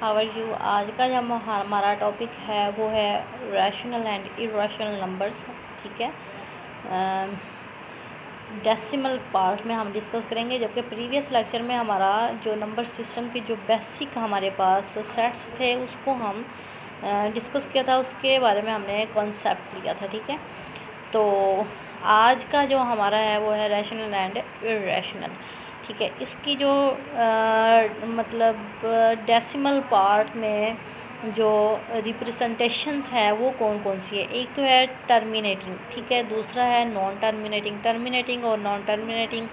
How are you. आज का जो हमारा टॉपिक है वो है रैशनल एंड इरेशनल नंबर्स। ठीक है, डेसिमल पार्ट में हम डिस्कस करेंगे, जबकि प्रीवियस लेक्चर में हमारा जो नंबर सिस्टम के जो बेसिक हमारे पास सेट्स थे उसको हम डिस्कस किया था, उसके बारे में हमने कॉन्सेप्ट लिया था। ठीक है, तो आज का जो हमारा है वो है रैशनल एंड इरेशनल। ठीक है, इसकी जो मतलब डेसिमल पार्ट में जो रिप्रेजेंटेशंस है वो कौन कौन सी है। एक तो है टर्मिनेटिंग, ठीक है, दूसरा है नॉन टर्मिनेटिंग, टर्मिनेटिंग और नॉन टर्मिनेटिंग,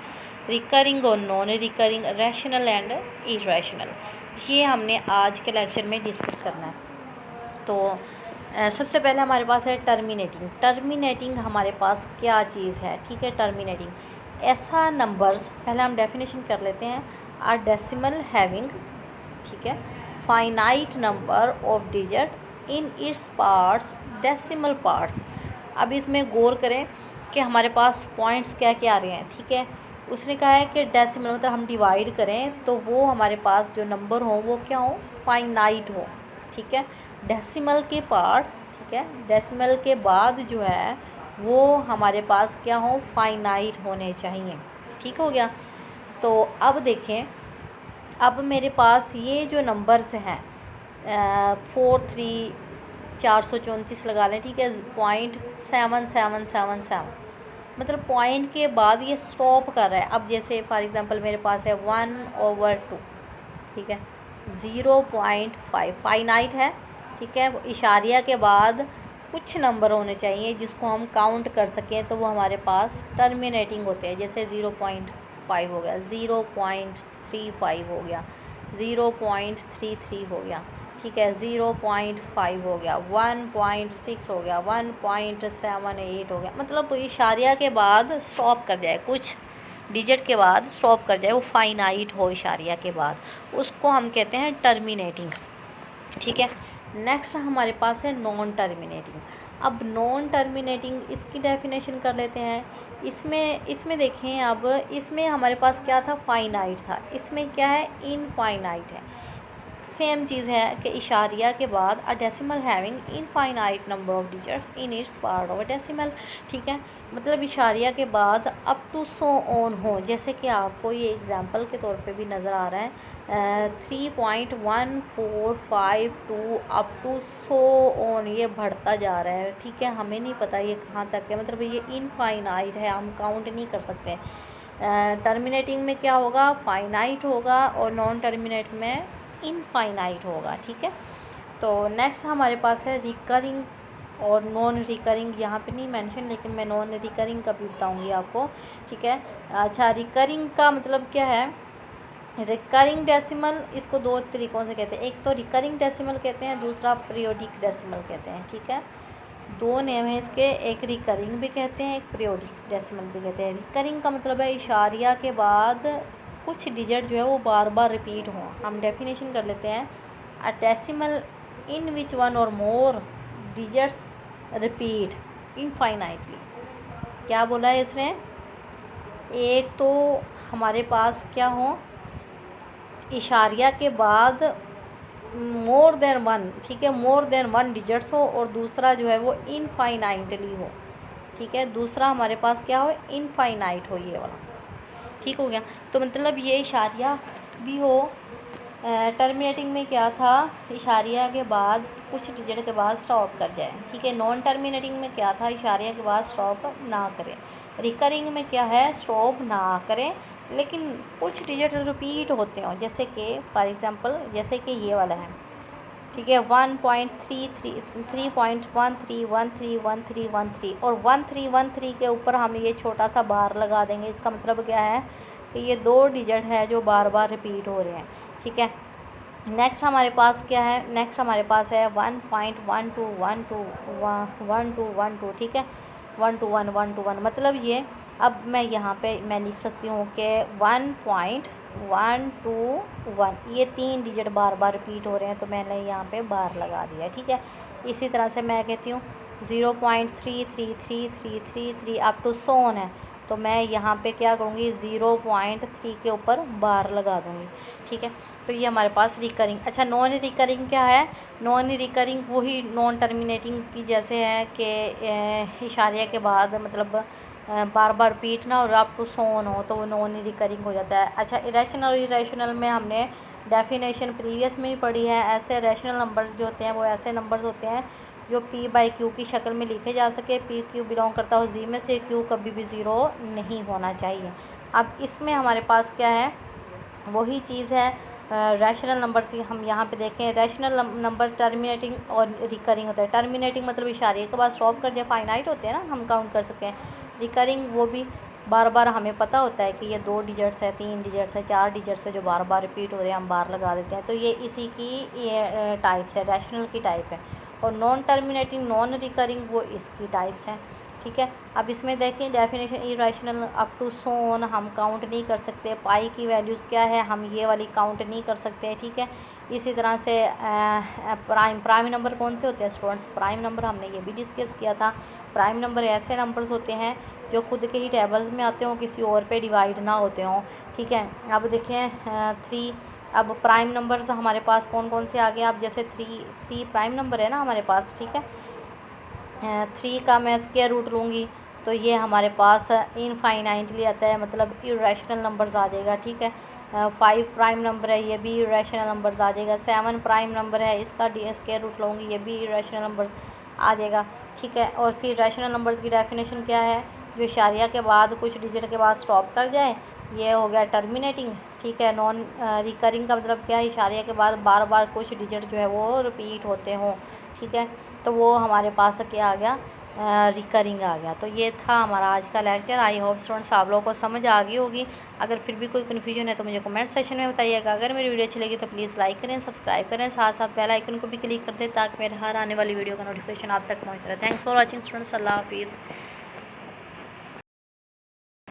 रिकरिंग और non recurring, rational and irrational. ये हमने आज के लेक्चर में डिस्कस करना है। तो सबसे पहले हमारे पास है टर्मिनेटिंग। टर्मिनेटिंग हमारे पास क्या चीज़ है। ठीक है, टर्मिनेटिंग ऐसा नंबर्स, पहले हम डेफिनेशन कर लेते हैं। आर डेसिमल हैविंग, ठीक है, finite number of digit in its parts, decimal parts. अब इसमें गौर करें कि हमारे पास पॉइंट्स क्या क्या आ रहे हैं। ठीक है, उसने कहा है कि डेसिमल मतलब हम डिवाइड करें तो वो हमारे पास जो नंबर हो वो क्या हो, फाइनाइट हो। ठीक है, डेसिमल के पार्ट, ठीक है, डेसिमल के बाद जो है वो हमारे पास क्या हो, फाइनाइट होने चाहिए। ठीक हो गया। तो अब देखें, अब मेरे पास ये जो नंबर्स हैं 43434 लगा लें। ठीक है, 0.7777 मतलब पॉइंट के बाद ये स्टॉप कर रहा है। अब जैसे फॉर एग्जांपल मेरे पास है 1/2, ठीक है, 0.5 फाइनाइट है। ठीक है, इशारिया के बाद कुछ नंबर होने चाहिए जिसको हम काउंट कर सकें, तो वो हमारे पास टर्मिनेटिंग होते हैं। जैसे 0.5 हो गया, 0.35 हो गया, 0.33 हो गया, ठीक है, 0.5 हो गया, 1.6 हो गया, 1.78 हो गया। मतलब इशारिया के बाद स्टॉप कर जाए, कुछ डिजिट के बाद स्टॉप कर जाए, वो फाइनाइट हो इशारिया के बाद, उसको हम कहते हैं टर्मिनेटिंग। ठीक है, नेक्स्ट हमारे पास है नॉन टर्मिनेटिंग। अब नॉन टर्मिनेटिंग इसकी डेफिनेशन कर लेते हैं। इसमें देखें, अब इसमें हमारे पास क्या था, फाइनाइट था, इसमें क्या है, इनफाइनाइट है। सेम चीज़ है कि इशारिया के बाद a decimal having infinite number of digits in its part of a decimal. ठीक है, मतलब इशारिया के बाद अप टू सो ऑन हो, जैसे कि आपको ये एग्जांपल के तौर पे भी नज़र आ रहा है 3.1452 अप टू सो ऑन, ये बढ़ता जा रहा है। ठीक है, हमें नहीं पता ये कहाँ तक है, मतलब ये इनफाइनाइट है, हम काउंट नहीं कर सकते। टर्मिनेटिंग में क्या होगा, फाइनाइट होगा, और नॉन टर्मिनेट में इनफाइनाइट होगा। ठीक है, तो नेक्स्ट हमारे पास है रिकरिंग और नॉन रिकरिंग। यहाँ पे नहीं मेंशन, लेकिन मैं नॉन रिकरिंग का भी बताऊँगी आपको। ठीक है, अच्छा, रिकरिंग का मतलब क्या है, रिकरिंग डेसिमल इसको दो तरीक़ों से कहते हैं। एक तो रिकरिंग डेसिमल कहते हैं, दूसरा पीरियोडिक डेसिमल कहते हैं। ठीक है, दो नेम है इसके, एक रिकरिंग भी कहते हैं, एक पीरियोडिक डेसिमल भी कहते हैं। रिकरिंग का मतलब है इशारिया के बाद कुछ डिजिट जो है वो बार बार रिपीट हों। हम डेफिनेशन कर लेते हैं, a decimal in which one और मोर डिजिट्स रिपीट इनफाइनाइटली। क्या बोला है इसने, एक तो हमारे पास क्या हो, इशारिया के बाद मोर देन वन, ठीक है, मोर देन वन डिजिट्स हो, और दूसरा जो है वो इनफाइनाइटली हो। ठीक है, दूसरा हमारे पास क्या हो, इनफाइनाइट हो, ये वाला। ठीक हो गया। तो मतलब ये इशारिया भी हो। टर्मिनेटिंग में क्या था, इशारिया के बाद कुछ डिजिट के बाद स्टॉप कर जाए। ठीक है, नॉन टर्मिनेटिंग में क्या था, इशारिया के बाद स्टॉप ना करें। रिकरिंग में क्या है, स्टॉप ना करें लेकिन कुछ डिजिट रिपीट होते हो, जैसे कि फॉर एग्जांपल जैसे कि ये वाला है। ठीक है, 1.33 3.13131313 और 1313 के ऊपर हम ये छोटा सा बार लगा देंगे। इसका मतलब क्या है कि ये दो डिजिट है जो बार बार रिपीट हो रहे हैं। ठीक है, नेक्स्ट हमारे पास क्या है, नेक्स्ट हमारे पास है 1.1212 ठीक है, 121 मतलब ये, अब मैं यहाँ पे मैं लिख सकती हूँ कि 1.121, ये तीन डिजिट बार बार रिपीट हो रहे हैं तो मैंने यहाँ पे बार लगा दिया। ठीक है, इसी तरह से मैं कहती हूँ 0.333333 अप टू सोन है तो मैं यहाँ पे क्या करूँगी 0.3 के ऊपर बार लगा दूँगी। ठीक है, तो ये हमारे पास रिकरिंग। अच्छा, नॉन रिकरिंग क्या है? नॉन रिकरिंग वही नॉन टर्मिनेटिंग की जैसे है कि इशारे के बाद मतलब बार बार रिपीट ना और अप टू सो ऑन हो, तो वो नॉन रिकरिंग हो जाता है। अच्छा, इरेशनल और इरेशनल में हमने डेफिनेशन प्रीवियस में ही पढ़ी है। ऐसे रैशनल नंबर्स जो होते हैं वो ऐसे नंबर्स होते हैं जो p बाई क्यू की शक्ल में लिखे जा सके। p क्यू बिलोंग करता हो जी में से, q कभी भी ज़ीरो नहीं होना चाहिए। अब इसमें हमारे पास क्या है, वही चीज़ है रैशनल नंबर से। हम यहाँ पे देखें, रैशनल नंबर टर्मिनेटिंग और रिकरिंग होता है। टर्मिनेटिंग मतलब इशारे के बाद स्टॉप कर दिया, फाइनाइट होते हैं ना, हम काउंट कर सकते हैं। रिकरिंग वो भी बार बार हमें पता होता है कि ये 2 डिजिट्स है, 3 डिजिट्स है, 4 डिजिट्स है जो बार बार रिपीट हो रहे हैं, हम बार लगा देते हैं। तो ये इसी की ये टाइप्स है, रैशनल की टाइप है। और नॉन टर्मिनेटिंग नॉन रिकरिंग वो इसकी टाइप्स हैं। ठीक है, अब इसमें देखें definition, irrational up to so on हम काउंट नहीं कर सकते। पाई की वैल्यूज़ क्या है, हम ये वाली काउंट नहीं कर सकते। ठीक है, इसी तरह से प्राइम नंबर कौन से होते हैं स्टूडेंट्स? प्राइम नंबर हमने ये भी डिस्कस किया था। प्राइम नंबर ऐसे नंबर्स होते हैं जो खुद के ही टेबल्स में आते हों, किसी और पे डिवाइड ना होते हों। ठीक है, अब देखें 3। अब प्राइम नंबर्स हमारे पास कौन कौन से आ गए? अब जैसे 3 प्राइम नंबर है ना हमारे पास। ठीक है, 3 का मैं स्क्वायर रूट लूँगी तो ये हमारे पास इनफाइनाइटली आता है, मतलब इरेशनल नंबर्स आ जाएगा। ठीक है, 5 प्राइम नंबर है, ये भी इरेशनल नंबर्स आ जाएगा। 7 प्राइम नंबर है, इसका स्क्वायर रूट लूँगी, ये भी इरेशनल नंबर्स आ जाएगा। ठीक है, और फिर रैशनल नंबर्स की डेफिनेशन क्या है? जो इशारिया के बाद कुछ डिजिट के बाद स्टॉप कर जाए, ये हो गया टर्मिनेटिंग। ठीक है, नॉन रिकरिंग का मतलब क्या है? इशारिया के बाद बार बार कुछ डिजिट जो है वो रिपीट होते हों। ठीक है, तो वो हमारे पास क्या आ गया? रिकरिंग आ गया। तो ये था हमारा आज का लेक्चर। आई होप स्टूडेंट्स आप लोगों को समझ आ गई होगी। अगर फिर भी कोई कन्फ्यूजन है तो मुझे कमेंट सेक्शन में बताइएगा। अगर मेरी वीडियो अच्छी लगी तो प्लीज़ लाइक करें, सब्सक्राइब करें, साथ साथ बेल आइकन को भी क्लिक कर दें ताकि मेरे हर आने वाली वीडियो का नोटिफिकेशन आप तक पहुँच रहे। Thanks for watching students. अल्लाह हाफिज़।